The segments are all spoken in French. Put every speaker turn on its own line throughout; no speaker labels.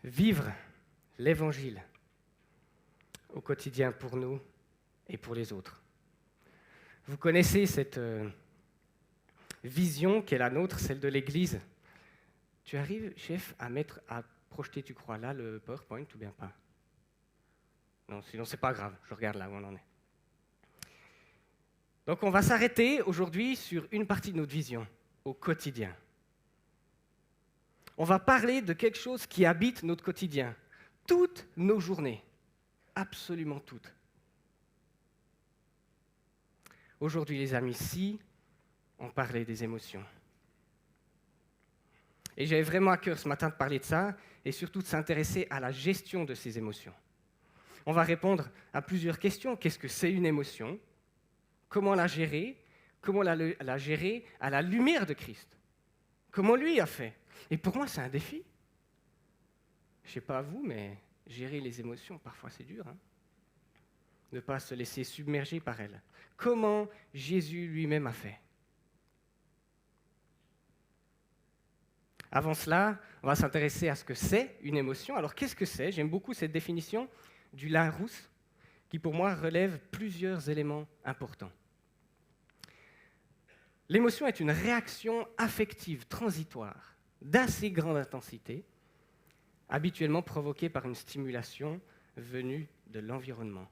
vivre l'Évangile au quotidien pour nous et pour les autres. Vous connaissez cette vision qui est la nôtre, celle de l'Église. Tu arrives, chef, à projeter, tu crois, là, le PowerPoint ou bien pas? Non, sinon c'est pas grave, je regarde là où on en est. Donc on va s'arrêter aujourd'hui sur une partie de notre vision, au quotidien. On va parler de quelque chose qui habite notre quotidien, toutes nos journées, absolument toutes. Aujourd'hui, les amis, si on parlait des émotions. Et j'avais vraiment à cœur ce matin de parler de ça, et surtout de s'intéresser à la gestion de ces émotions. On va répondre à plusieurs questions. Qu'est-ce que c'est une émotion? Comment la gérer? Comment la gérer à la lumière de Christ? Comment lui a fait? Et pour moi, c'est un défi. Je ne sais pas vous, mais gérer les émotions, parfois c'est dur. Ne pas se laisser submerger par elles. Comment Jésus lui-même a fait? Avant cela, on va s'intéresser à ce que c'est une émotion. Alors qu'est-ce que c'est? J'aime beaucoup cette définition du Larousse, qui pour moi relève plusieurs éléments importants. L'émotion est une réaction affective transitoire d'assez grande intensité, habituellement provoquée par une stimulation venue de l'environnement.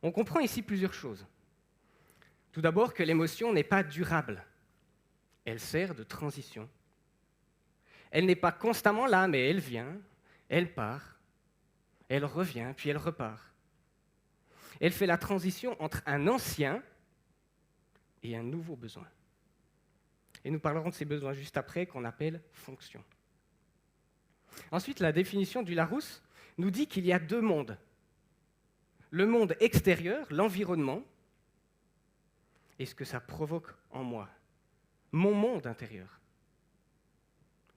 On comprend ici plusieurs choses. Tout d'abord que l'émotion n'est pas durable. Elle sert de transition. Elle n'est pas constamment là, mais elle vient, elle part, elle revient, puis elle repart. Elle fait la transition entre un ancien et un nouveau besoin. Et nous parlerons de ces besoins juste après, qu'on appelle fonctions. Ensuite, la définition du Larousse nous dit qu'il y a deux mondes. Le monde extérieur, l'environnement, et ce que ça provoque en moi. Mon monde intérieur.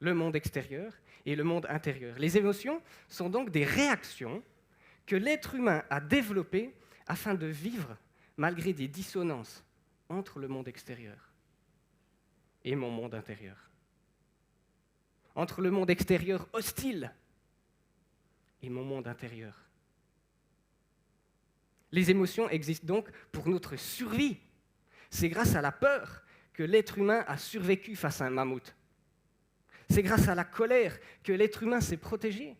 Le monde extérieur et le monde intérieur. Les émotions sont donc des réactions que l'être humain a développées afin de vivre malgré des dissonances entre le monde extérieur et mon monde intérieur. Entre le monde extérieur hostile et mon monde intérieur. Les émotions existent donc pour notre survie. C'est grâce à la peur que l'être humain a survécu face à un mammouth. C'est grâce à la colère que l'être humain s'est protégé.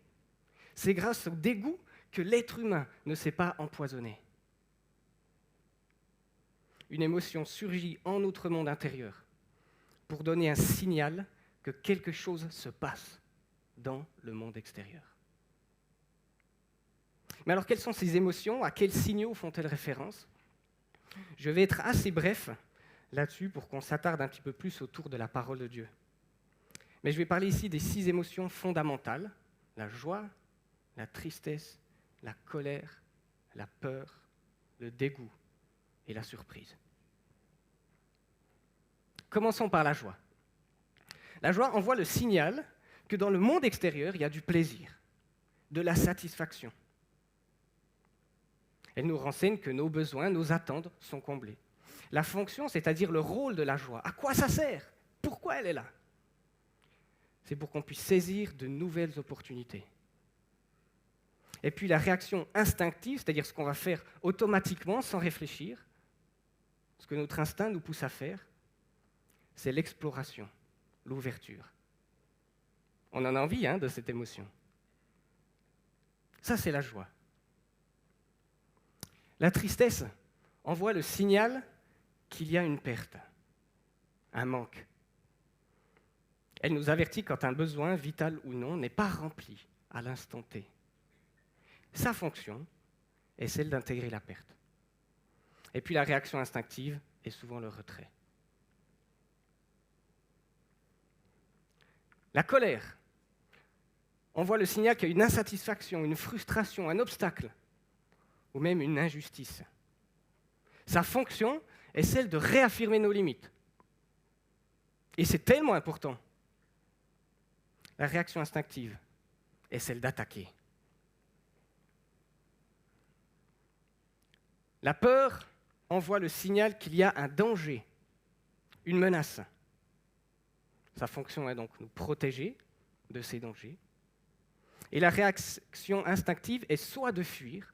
C'est grâce au dégoût que l'être humain ne s'est pas empoisonné. Une émotion surgit en notre monde intérieur pour donner un signal que quelque chose se passe dans le monde extérieur. Mais alors, quelles sont ces émotions? À quels signaux font-elles référence? Je vais être assez bref là-dessus pour qu'on s'attarde un petit peu plus autour de la parole de Dieu. Mais je vais parler ici des 6 émotions fondamentales, la joie, la tristesse, la colère, la peur, le dégoût et la surprise. Commençons par la joie. La joie envoie le signal que dans le monde extérieur, il y a du plaisir, de la satisfaction. Elle nous renseigne que nos besoins, nos attentes sont comblés. La fonction, c'est-à-dire le rôle de la joie, à quoi ça sert? Pourquoi elle est là? C'est pour qu'on puisse saisir de nouvelles opportunités. Et puis la réaction instinctive, c'est-à-dire ce qu'on va faire automatiquement, sans réfléchir, ce que notre instinct nous pousse à faire, c'est l'exploration, l'ouverture. On en a envie de cette émotion. Ça, c'est la joie. La tristesse envoie le signal qu'il y a une perte, un manque. Elle nous avertit quand un besoin, vital ou non, n'est pas rempli à l'instant T. Sa fonction est celle d'intégrer la perte. Et puis la réaction instinctive est souvent le retrait. La colère envoie le signal qu'il y a une insatisfaction, une frustration, un obstacle, ou même une injustice. Sa fonction est celle de réaffirmer nos limites. Et c'est tellement important. La réaction instinctive est celle d'attaquer. La peur envoie le signal qu'il y a un danger, une menace. Sa fonction est donc nous protéger de ces dangers. Et la réaction instinctive est soit de fuir,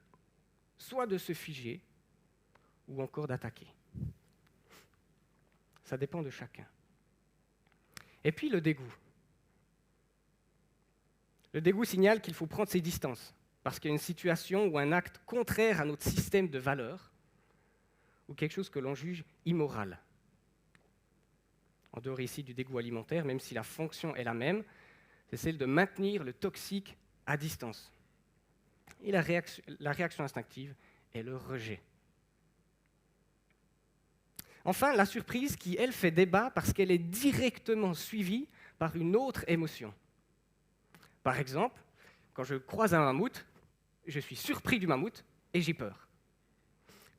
soit de se figer, ou encore d'attaquer. Ça dépend de chacun. Et puis le dégoût. Le dégoût signale qu'il faut prendre ses distances, parce qu'il y a une situation ou un acte contraire à notre système de valeurs, ou quelque chose que l'on juge immoral. En dehors ici du dégoût alimentaire, même si la fonction est la même, c'est celle de maintenir le toxique à distance. Et la réaction instinctive est le rejet. Enfin, la surprise qui, elle, fait débat parce qu'elle est directement suivie par une autre émotion. Par exemple, quand je croise un mammouth, je suis surpris du mammouth et j'ai peur.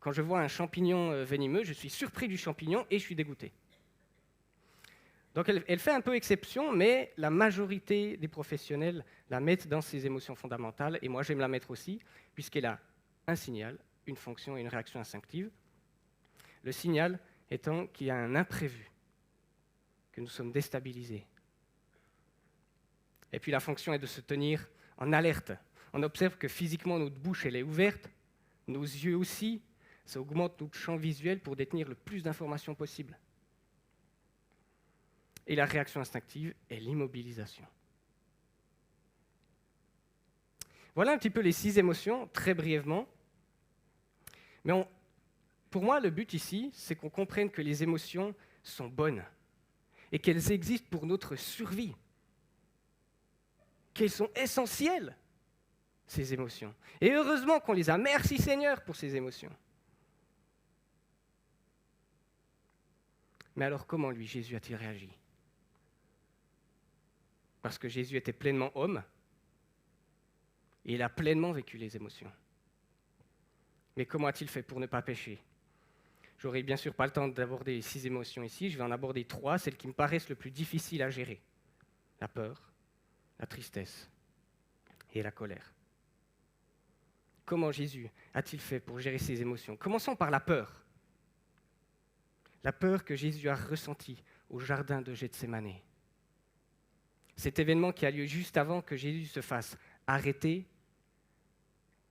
Quand je vois un champignon venimeux, je suis surpris du champignon et je suis dégoûté. Donc elle fait un peu exception, mais la majorité des professionnels la mettent dans ces émotions fondamentales, et moi j'aime la mettre aussi, puisqu'elle a un signal, une fonction et une réaction instinctive. Le signal étant qu'il y a un imprévu, que nous sommes déstabilisés. Et puis la fonction est de se tenir en alerte. On observe que physiquement notre bouche elle est ouverte, nos yeux aussi, ça augmente notre champ visuel pour détenir le plus d'informations possible. Et la réaction instinctive est l'immobilisation. Voilà un petit peu les 6 émotions, très brièvement. Mais pour moi, le but ici, c'est qu'on comprenne que les émotions sont bonnes et qu'elles existent pour notre survie, qu'elles sont essentielles, ces émotions. Et heureusement qu'on les a. Merci Seigneur pour ces émotions. Mais alors comment lui, Jésus, a-t-il réagi ? Parce que Jésus était pleinement homme et il a pleinement vécu les émotions. Mais comment a-t-il fait pour ne pas pécher ? J'aurai bien sûr pas le temps d'aborder les 6 émotions ici, je vais en aborder 3, celles qui me paraissent le plus difficiles à gérer. La peur, la tristesse et la colère. Comment Jésus a-t-il fait pour gérer ces émotions ? Commençons par la peur. La peur que Jésus a ressentie au jardin de Gethsémane. Cet événement qui a lieu juste avant que Jésus se fasse arrêter,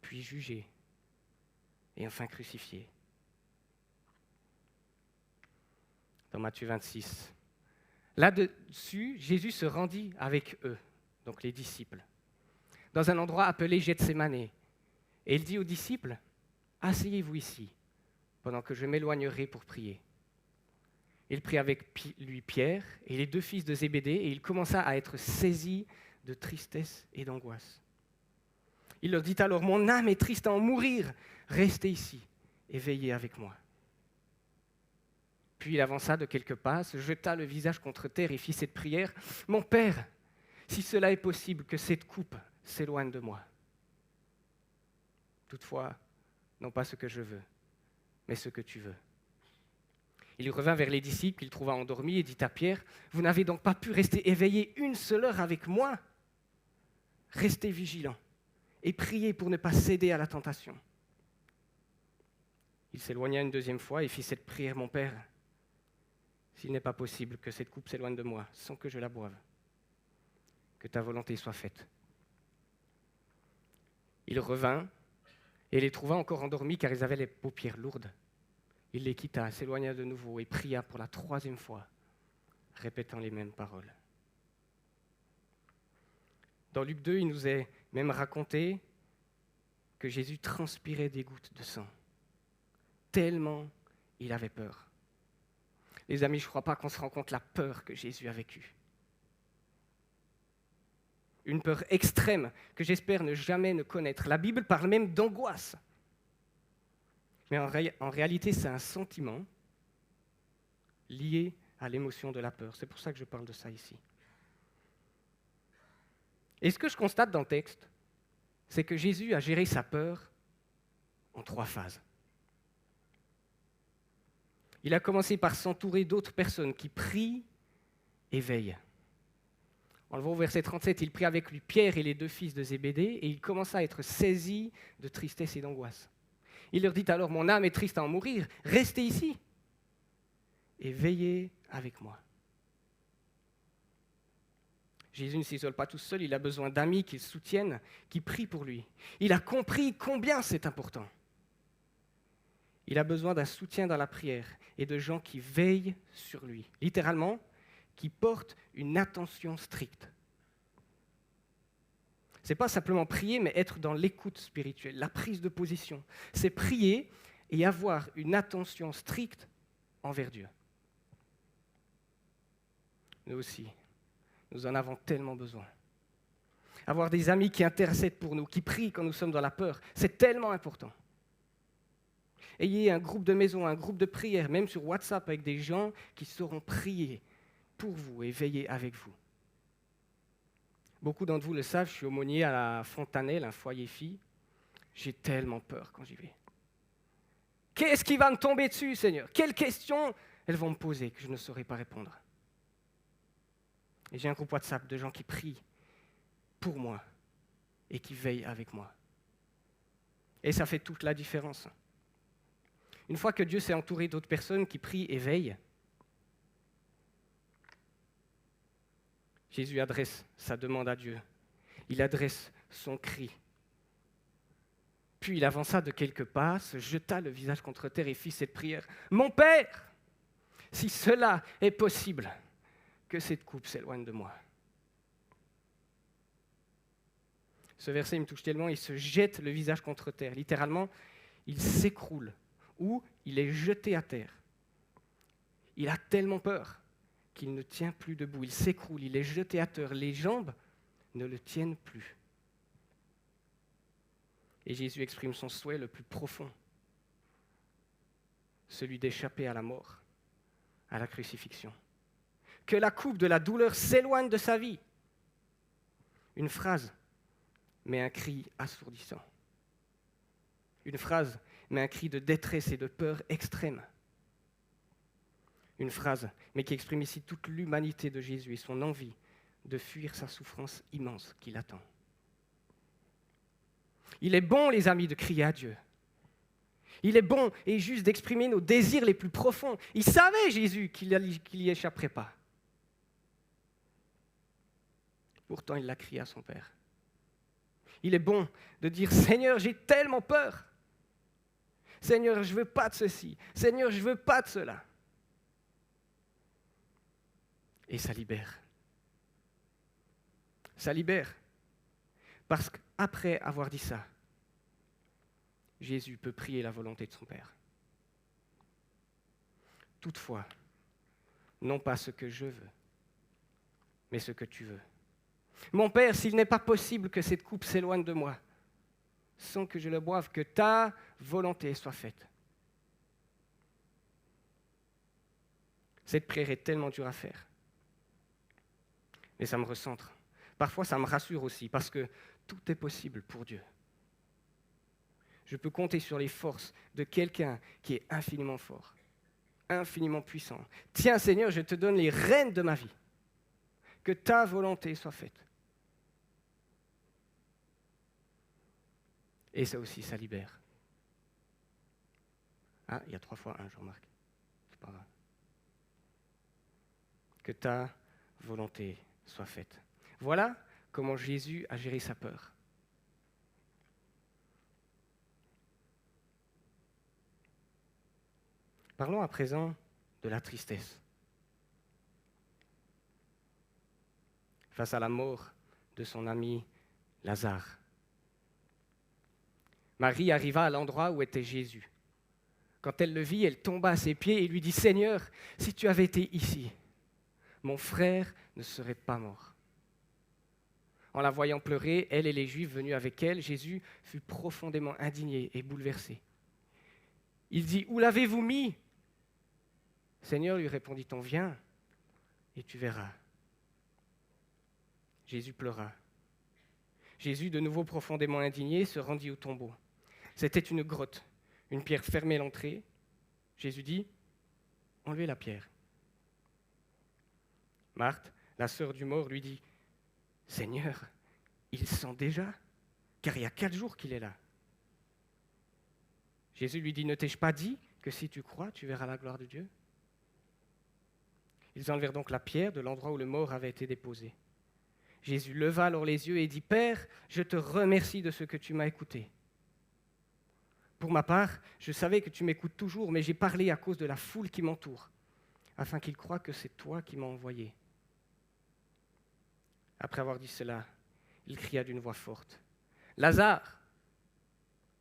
puis juger, et enfin crucifié. Dans Matthieu 26. Là-dessus, Jésus se rendit avec eux, donc les disciples, dans un endroit appelé Gethsémane. Et il dit aux disciples, « Asseyez-vous ici, pendant que je m'éloignerai pour prier. » Il prit avec lui Pierre et les 2 fils de Zébédée, et il commença à être saisi de tristesse et d'angoisse. Il leur dit alors, « Mon âme est triste à en mourir, restez ici et veillez avec moi. » Puis il avança de quelques pas, se jeta le visage contre terre et fit cette prière, « Mon Père, si cela est possible, que cette coupe s'éloigne de moi. Toutefois, non pas ce que je veux, mais ce que tu veux. » Il revint vers les disciples qu'il trouva endormis et dit à Pierre, « Vous n'avez donc pas pu rester éveillés une seule heure avec moi ? Restez vigilants et priez pour ne pas céder à la tentation. » Il s'éloigna une 2e fois et fit cette prière, « Mon Père, s'il n'est pas possible que cette coupe s'éloigne de moi sans que je la boive, que ta volonté soit faite. » Il revint et les trouva encore endormis car ils avaient les paupières lourdes. Il les quitta, s'éloigna de nouveau et pria pour la 3e fois, répétant les mêmes paroles. Dans Luc 2, il nous est même raconté que Jésus transpirait des gouttes de sang, tellement il avait peur. Les amis, je ne crois pas qu'on se rend compte de la peur que Jésus a vécue. Une peur extrême que j'espère ne jamais connaître. La Bible parle même d'angoisse. Mais en réalité, c'est un sentiment lié à l'émotion de la peur. C'est pour ça que je parle de ça ici. Et ce que je constate dans le texte, c'est que Jésus a géré sa peur en 3 phases. Il a commencé par s'entourer d'autres personnes qui prient et veillent. On le voit au verset 37, il prit avec lui Pierre et les 2 fils de Zébédée et il commença à être saisi de tristesse et d'angoisse. Il leur dit alors, « Mon âme est triste à en mourir, restez ici et veillez avec moi. » Jésus ne s'isole pas tout seul, il a besoin d'amis qui le soutiennent, qui prient pour lui. Il a compris combien c'est important. Il a besoin d'un soutien dans la prière et de gens qui veillent sur lui. Littéralement, qui portent une attention stricte. Ce n'est pas simplement prier, mais être dans l'écoute spirituelle, la prise de position. C'est prier et avoir une attention stricte envers Dieu. Nous aussi, nous en avons tellement besoin. Avoir des amis qui intercèdent pour nous, qui prient quand nous sommes dans la peur, c'est tellement important. Ayez un groupe de maison, un groupe de prière, même sur WhatsApp, avec des gens qui sauront prier pour vous et veiller avec vous. Beaucoup d'entre vous le savent, je suis aumônier à la Fontanelle, un foyer filles. J'ai tellement peur quand j'y vais. Qu'est-ce qui va me tomber dessus, Seigneur? Quelles questions elles vont me poser que je ne saurais pas répondre? Et j'ai un groupe WhatsApp de gens qui prient pour moi et qui veillent avec moi. Et ça fait toute la différence. Une fois que Dieu s'est entouré d'autres personnes qui prient et veillent, Jésus adresse sa demande à Dieu. Il adresse son cri. Puis il avança de quelques pas, se jeta le visage contre terre et fit cette prière. « Mon Père, si cela est possible, que cette coupe s'éloigne de moi. » Ce verset me touche tellement, il se jette le visage contre terre. Littéralement, il s'écroule ou il est jeté à terre. Il a tellement peur qu'il ne tient plus debout. Il s'écroule, il est jeté à terre. Les jambes ne le tiennent plus. Et Jésus exprime son souhait le plus profond, celui d'échapper à la mort, à la crucifixion. Que la coupe de la douleur s'éloigne de sa vie. Une phrase, mais un cri assourdissant. Une phrase, mais un cri de détresse et de peur extrême. Une phrase, mais qui exprime ici toute l'humanité de Jésus et son envie de fuir sa souffrance immense qui l'attend. Il est bon, les amis, de crier à Dieu. Il est bon et juste d'exprimer nos désirs les plus profonds. Il savait, Jésus, qu'il n'y échapperait pas. Pourtant, il l'a crié à son Père. Il est bon de dire « Seigneur, j'ai tellement peur. Seigneur, je ne veux pas de ceci. Seigneur, je ne veux pas de cela. » Et ça libère. Ça libère. Parce qu'après avoir dit ça, Jésus peut prier la volonté de son Père. Toutefois, non pas ce que je veux, mais ce que tu veux. Mon Père, s'il n'est pas possible que cette coupe s'éloigne de moi, sans que je le boive, que ta volonté soit faite. Cette prière est tellement dure à faire. Mais ça me recentre. Parfois, ça me rassure aussi, parce que tout est possible pour Dieu. Je peux compter sur les forces de quelqu'un qui est infiniment fort, infiniment puissant. Tiens, Seigneur, je te donne les rênes de ma vie. Que ta volonté soit faite. Et ça aussi, ça libère. Ah, il y a 3 fois 1, je remarque. C'est pas grave. Que ta volonté soit faite. Voilà comment Jésus a géré sa peur. Parlons à présent de la tristesse. Face à la mort de son ami Lazare. Marie arriva à l'endroit où était Jésus. Quand elle le vit, elle tomba à ses pieds et lui dit « Seigneur, si tu avais été ici, mon frère ne serait pas mort. » En la voyant pleurer, elle et les Juifs venus avec elle, Jésus fut profondément indigné et bouleversé. Il dit « Où l'avez-vous mis ?» Seigneur, lui répondit-on, « Viens et tu verras. » Jésus pleura. Jésus, de nouveau profondément indigné, se rendit au tombeau. C'était une grotte, une pierre fermait l'entrée. Jésus dit, « Enlevez la pierre. » Marthe, la sœur du mort, lui dit, « Seigneur, il sent déjà, car il y a 4 jours qu'il est là. » Jésus lui dit, « Ne t'ai-je pas dit que si tu crois, tu verras la gloire de Dieu ?» Ils enlevèrent donc la pierre de l'endroit où le mort avait été déposé. Jésus leva alors les yeux et dit, « Père, je te remercie de ce que tu m'as écouté. Pour ma part, je savais que tu m'écoutes toujours, mais j'ai parlé à cause de la foule qui m'entoure, afin qu'ils croient que c'est toi qui m'as envoyé. » Après avoir dit cela, il cria d'une voix forte, « Lazare,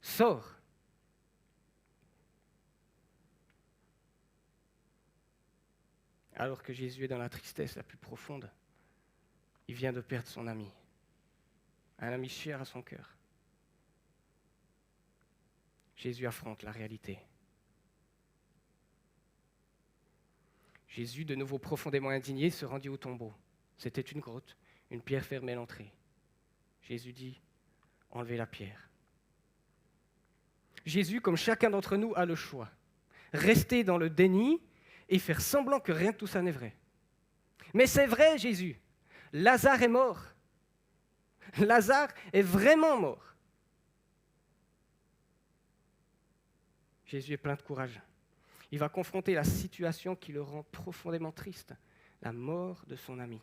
sors !» Alors que Jésus est dans la tristesse la plus profonde, il vient de perdre son ami, un ami cher à son cœur. Jésus affronte la réalité. Jésus, de nouveau profondément indigné, se rendit au tombeau. C'était une grotte, une pierre fermait l'entrée. Jésus dit, « Enlevez la pierre. » Jésus, comme chacun d'entre nous, a le choix. Rester dans le déni et faire semblant que rien de tout ça n'est vrai. Mais c'est vrai, Jésus. Lazare est mort. Lazare est vraiment mort. Jésus est plein de courage. Il va confronter la situation qui le rend profondément triste, la mort de son ami.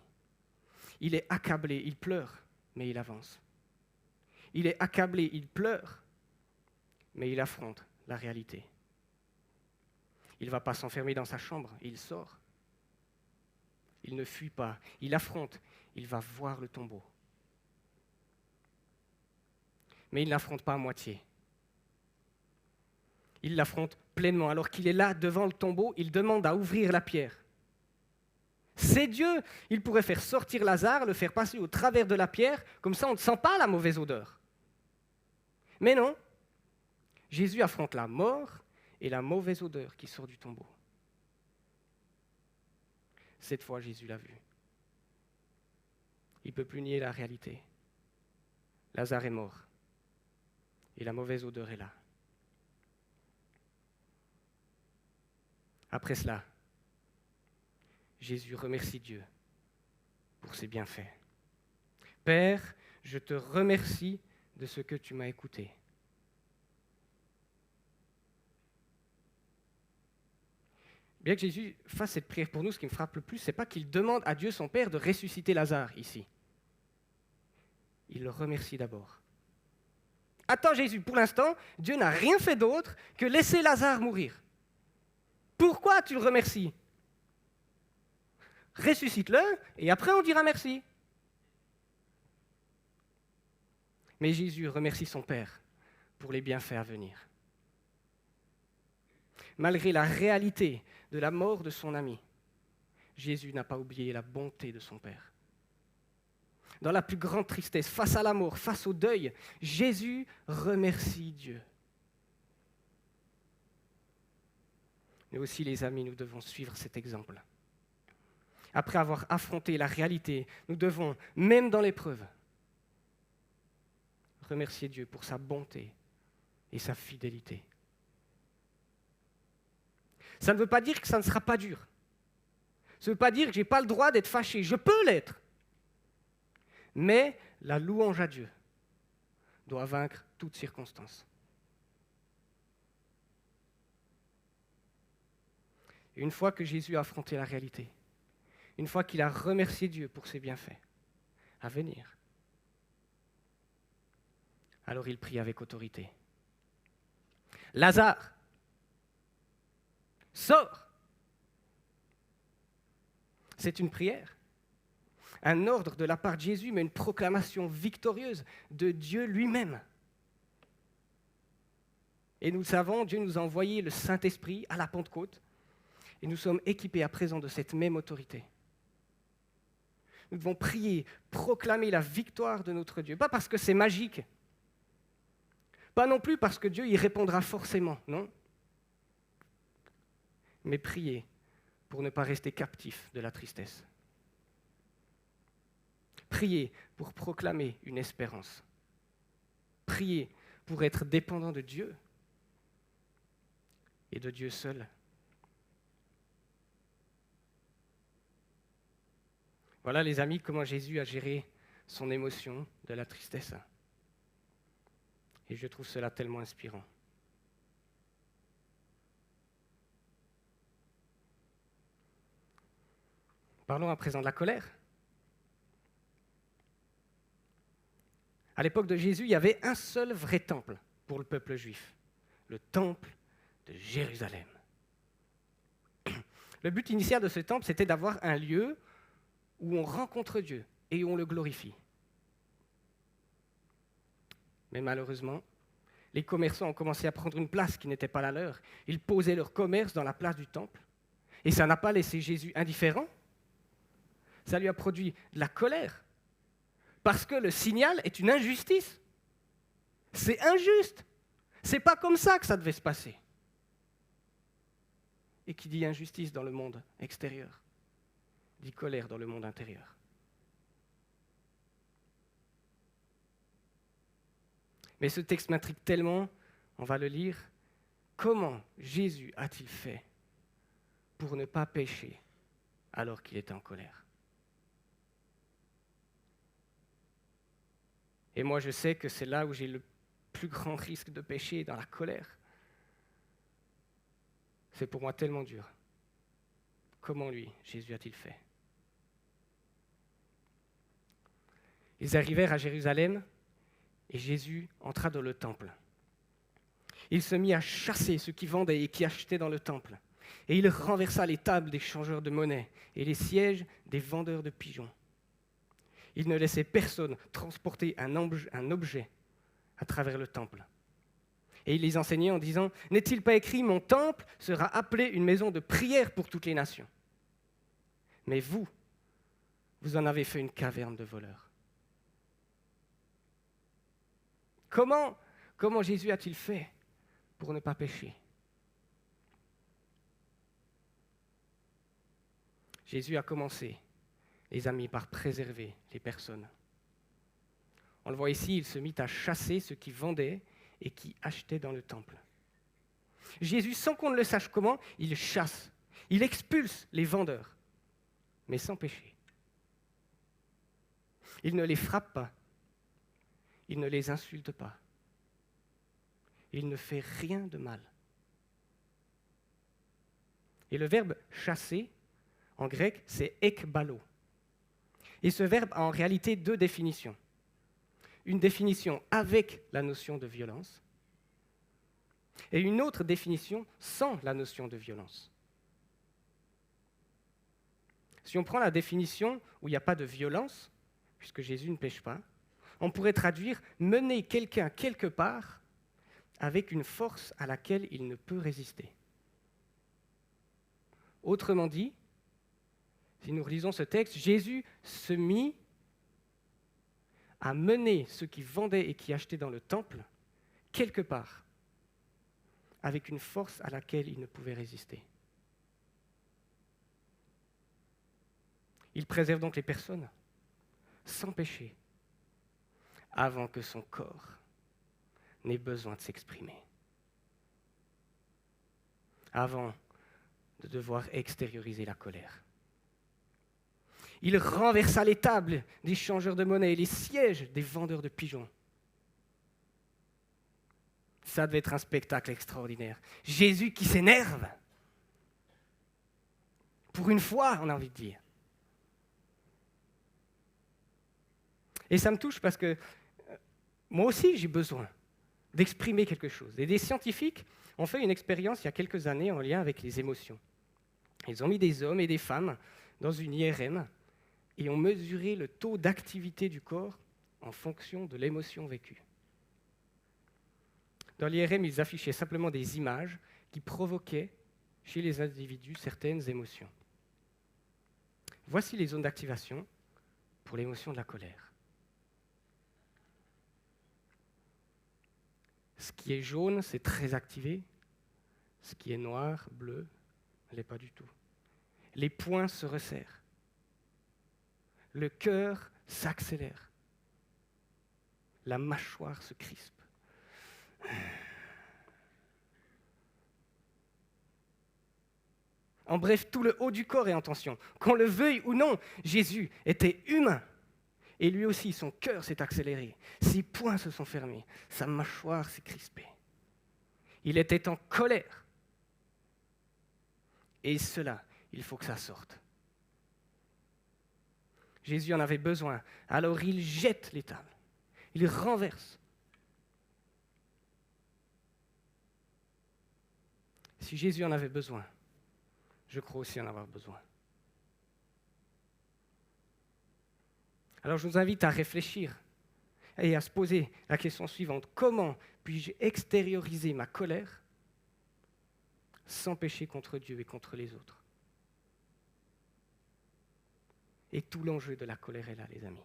Il est accablé, il pleure, mais il avance. Il est accablé, il pleure, mais il affronte la réalité. Il ne va pas s'enfermer dans sa chambre, il sort. Il ne fuit pas, il affronte, il va voir le tombeau. Mais il n'affronte pas à moitié. Il l'affronte pleinement. Alors qu'il est là devant le tombeau, il demande à ouvrir la pierre. C'est Dieu, il pourrait faire sortir Lazare, le faire passer au travers de la pierre, comme ça on ne sent pas la mauvaise odeur. Mais non, Jésus affronte la mort et la mauvaise odeur qui sort du tombeau. Cette fois, Jésus l'a vu. Il ne peut plus nier la réalité. Lazare est mort et la mauvaise odeur est là. Après cela, Jésus remercie Dieu pour ses bienfaits. « Père, je te remercie de ce que tu m'as écouté. » Bien que Jésus fasse cette prière pour nous, ce qui me frappe le plus, ce n'est pas qu'il demande à Dieu son Père de ressusciter Lazare ici. Il le remercie d'abord. Attends Jésus, pour l'instant, Dieu n'a rien fait d'autre que laisser Lazare mourir. Pourquoi tu le remercies ? Ressuscite-le et après on dira merci. Mais Jésus remercie son Père pour les bienfaits à venir. Malgré la réalité de la mort de son ami, Jésus n'a pas oublié la bonté de son Père. Dans la plus grande tristesse, face à la mort, face au deuil, Jésus remercie Dieu. Nous aussi, les amis, nous devons suivre cet exemple. Après avoir affronté la réalité, nous devons, même dans l'épreuve, remercier Dieu pour sa bonté et sa fidélité. Ça ne veut pas dire que ça ne sera pas dur. Ça ne veut pas dire que je n'ai pas le droit d'être fâché. Je peux l'être. Mais la louange à Dieu doit vaincre toute circonstance. Une fois que Jésus a affronté la réalité, une fois qu'il a remercié Dieu pour ses bienfaits à venir, alors il prie avec autorité. « Lazare, sors !» C'est une prière, un ordre de la part de Jésus, mais une proclamation victorieuse de Dieu lui-même. Et nous le savons, Dieu nous a envoyé le Saint-Esprit à la Pentecôte, et nous sommes équipés à présent de cette même autorité. Nous devons prier, proclamer la victoire de notre Dieu. Pas parce que c'est magique, pas non plus parce que Dieu y répondra forcément, non. Mais prier pour ne pas rester captif de la tristesse. Prier pour proclamer une espérance. Prier pour être dépendant de Dieu et de Dieu seul. Voilà, les amis, comment Jésus a géré son émotion de la tristesse. Et je trouve cela tellement inspirant. Parlons à présent de la colère. À l'époque de Jésus, il y avait un seul vrai temple pour le peuple juif, le temple de Jérusalem. Le but initial de ce temple, c'était d'avoir un lieu où on rencontre Dieu et où on le glorifie. Mais malheureusement, les commerçants ont commencé à prendre une place qui n'était pas la leur. Ils posaient leur commerce dans la place du temple. Et ça n'a pas laissé Jésus indifférent. Ça lui a produit de la colère. Parce que le signal est une injustice. C'est injuste. C'est pas comme ça que ça devait se passer. Et qui dit injustice dans le monde extérieur, dit colère dans le monde intérieur. Mais ce texte m'intrigue tellement, on va le lire. Comment Jésus a-t-il fait pour ne pas pécher alors qu'il était en colère? Et moi, je sais que c'est là où j'ai le plus grand risque de pécher, dans la colère. C'est pour moi tellement dur. Comment lui, Jésus, a-t-il fait? Ils arrivèrent à Jérusalem et Jésus entra dans le temple. Il se mit à chasser ceux qui vendaient et qui achetaient dans le temple. Et il renversa les tables des changeurs de monnaie et les sièges des vendeurs de pigeons. Il ne laissait personne transporter un objet à travers le temple. Et il les enseignait en disant « N'est-il pas écrit, mon temple sera appelé une maison de prière pour toutes les nations. Mais vous, vous en avez fait une caverne de voleurs. » Comment Jésus a-t-il fait pour ne pas pécher? Jésus a commencé, les amis, par préserver les personnes. On le voit ici, il se mit à chasser ceux qui vendaient et qui achetaient dans le temple. Jésus, sans qu'on ne le sache comment, il chasse, il expulse les vendeurs, mais sans péché. Il ne les frappe pas, il ne les insulte pas, il ne fait rien de mal. Et le verbe chasser, en grec, c'est ekbalo. Et ce verbe a en réalité deux définitions. Une définition avec la notion de violence et une autre définition sans la notion de violence. Si on prend la définition où il n'y a pas de violence, puisque Jésus ne pêche pas, on pourrait traduire « mener quelqu'un quelque part avec une force à laquelle il ne peut résister ». Autrement dit, si nous relisons ce texte, Jésus se mit à mener ceux qui vendaient et qui achetaient dans le temple quelque part avec une force à laquelle il ne pouvait résister. Il préserve donc les personnes sans péché avant que son corps n'ait besoin de s'exprimer, avant de devoir extérioriser la colère. Il renversa les tables des changeurs de monnaie et les sièges des vendeurs de pigeons. Ça devait être un spectacle extraordinaire. Jésus qui s'énerve. Pour une fois, on a envie de dire. Et ça me touche parce que moi aussi, j'ai besoin d'exprimer quelque chose. Et des scientifiques ont fait une expérience il y a quelques années en lien avec les émotions. Ils ont mis des hommes et des femmes dans une IRM et ont mesuré le taux d'activité du corps en fonction de l'émotion vécue. Dans l'IRM, ils affichaient simplement des images qui provoquaient chez les individus certaines émotions. Voici les zones d'activation pour l'émotion de la colère. Ce qui est jaune, c'est très activé. Ce qui est noir, bleu, ne l'est pas du tout. Les poings se resserrent. Le cœur s'accélère. La mâchoire se crispe. En bref, tout le haut du corps est en tension. Qu'on le veuille ou non, Jésus était humain. Et lui aussi, son cœur s'est accéléré. Ses poings se sont fermés. Sa mâchoire s'est crispée. Il était en colère. Et cela, il faut que ça sorte. Jésus en avait besoin. Alors il jette les tables. Il renverse. Si Jésus en avait besoin, je crois aussi en avoir besoin. Alors je vous invite à réfléchir et à se poser la question suivante. Comment puis-je extérioriser ma colère sans pécher contre Dieu et contre les autres? Et tout l'enjeu de la colère est là, les amis.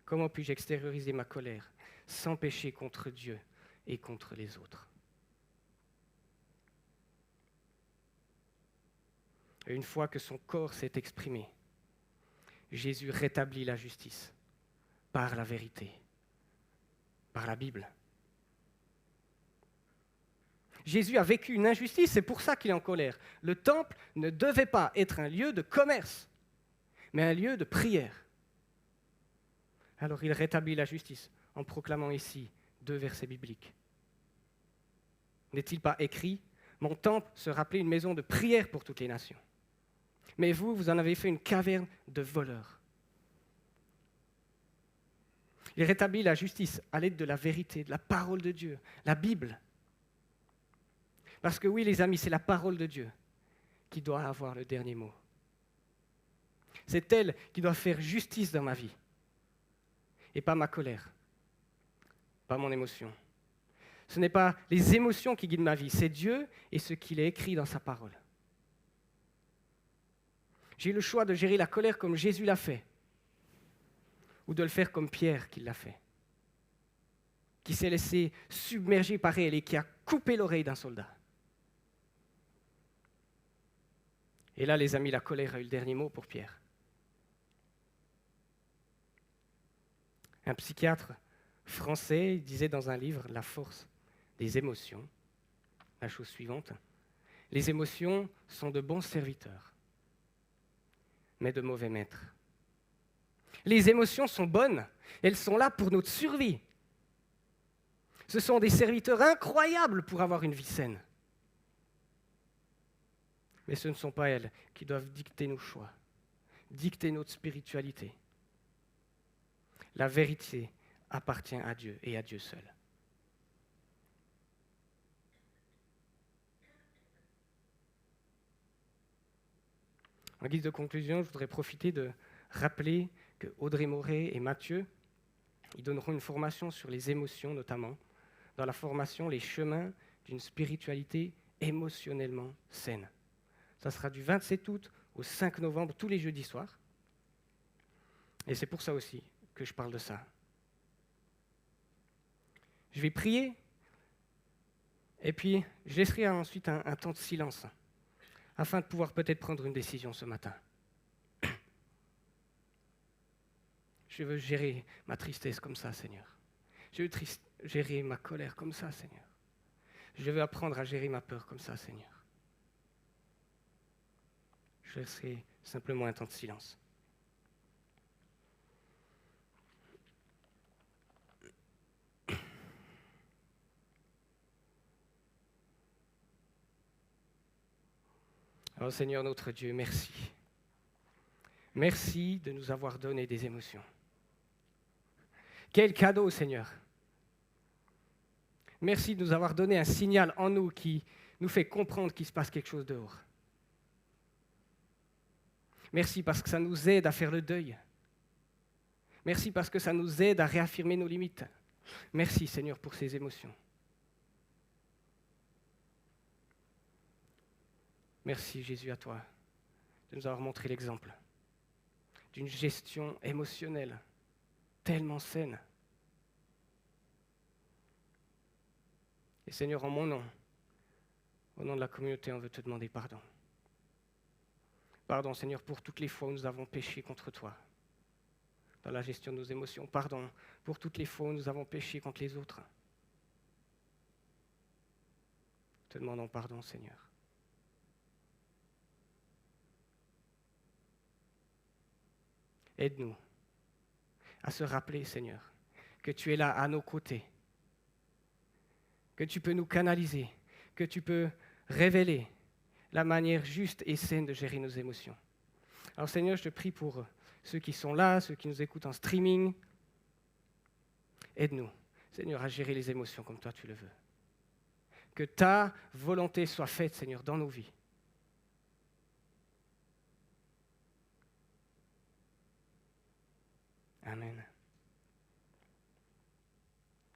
Comment puis-je extérioriser ma colère sans pécher contre Dieu et contre les autres? Et une fois que son corps s'est exprimé, Jésus rétablit la justice par la vérité, par la Bible. Jésus a vécu une injustice, c'est pour ça qu'il est en colère. Le temple ne devait pas être un lieu de commerce, mais un lieu de prière. Alors il rétablit la justice en proclamant ici 2 versets bibliques. N'est-il pas écrit « Mon temple se rappelait une maison de prière pour toutes les nations. Mais vous, vous en avez fait une caverne de voleurs. » Il rétablit la justice à l'aide de la vérité, de la parole de Dieu, la Bible. Parce que oui, les amis, c'est la parole de Dieu qui doit avoir le dernier mot. C'est elle qui doit faire justice dans ma vie. Et pas ma colère, pas mon émotion. Ce n'est pas les émotions qui guident ma vie, c'est Dieu et ce qu'il a écrit dans sa parole. J'ai le choix de gérer la colère comme Jésus l'a fait, ou de le faire comme Pierre qui l'a fait, qui s'est laissé submerger par elle et qui a coupé l'oreille d'un soldat. Et là, les amis, la colère a eu le dernier mot pour Pierre. Un psychiatre français disait dans un livre « La force des émotions », la chose suivante, « Les émotions sont de bons serviteurs, mais de mauvais maîtres. Les émotions sont bonnes, elles sont là pour notre survie. Ce sont des serviteurs incroyables pour avoir une vie saine. Mais ce ne sont pas elles qui doivent dicter nos choix, dicter notre spiritualité. La vérité appartient à Dieu et à Dieu seul. En guise de conclusion, je voudrais profiter de rappeler que Audrey Moret et Mathieu, ils donneront une formation sur les émotions notamment, dans la formation Les chemins d'une spiritualité émotionnellement saine. Ça sera du 27 août au 5 novembre, tous les jeudis soirs. Et c'est pour ça aussi que je parle de ça. Je vais prier, et puis je laisserai ensuite un temps de silence, afin de pouvoir peut-être prendre une décision ce matin. Je veux gérer ma tristesse comme ça, Seigneur. Je veux gérer ma colère comme ça, Seigneur. Je veux apprendre à gérer ma peur comme ça, Seigneur. Je laisserai simplement un temps de silence. Oh Seigneur notre Dieu, merci. Merci de nous avoir donné des émotions. Quel cadeau, Seigneur. Merci de nous avoir donné un signal en nous qui nous fait comprendre qu'il se passe quelque chose dehors. Merci parce que ça nous aide à faire le deuil. Merci parce que ça nous aide à réaffirmer nos limites. Merci Seigneur pour ces émotions. Merci Jésus à toi de nous avoir montré l'exemple d'une gestion émotionnelle tellement saine. Et Seigneur, en mon nom, au nom de la communauté, on veut te demander pardon. Pardon, Seigneur, pour toutes les fois où nous avons péché contre toi, dans la gestion de nos émotions. Pardon pour toutes les fois où nous avons péché contre les autres. Te demandons pardon, Seigneur. Aide-nous à se rappeler, Seigneur, que tu es là à nos côtés, que tu peux nous canaliser, que tu peux révéler la manière juste et saine de gérer nos émotions. Alors Seigneur, je te prie pour ceux qui sont là, ceux qui nous écoutent en streaming. Aide-nous, Seigneur, à gérer les émotions comme toi tu le veux. Que ta volonté soit faite, Seigneur, dans nos vies. Amen.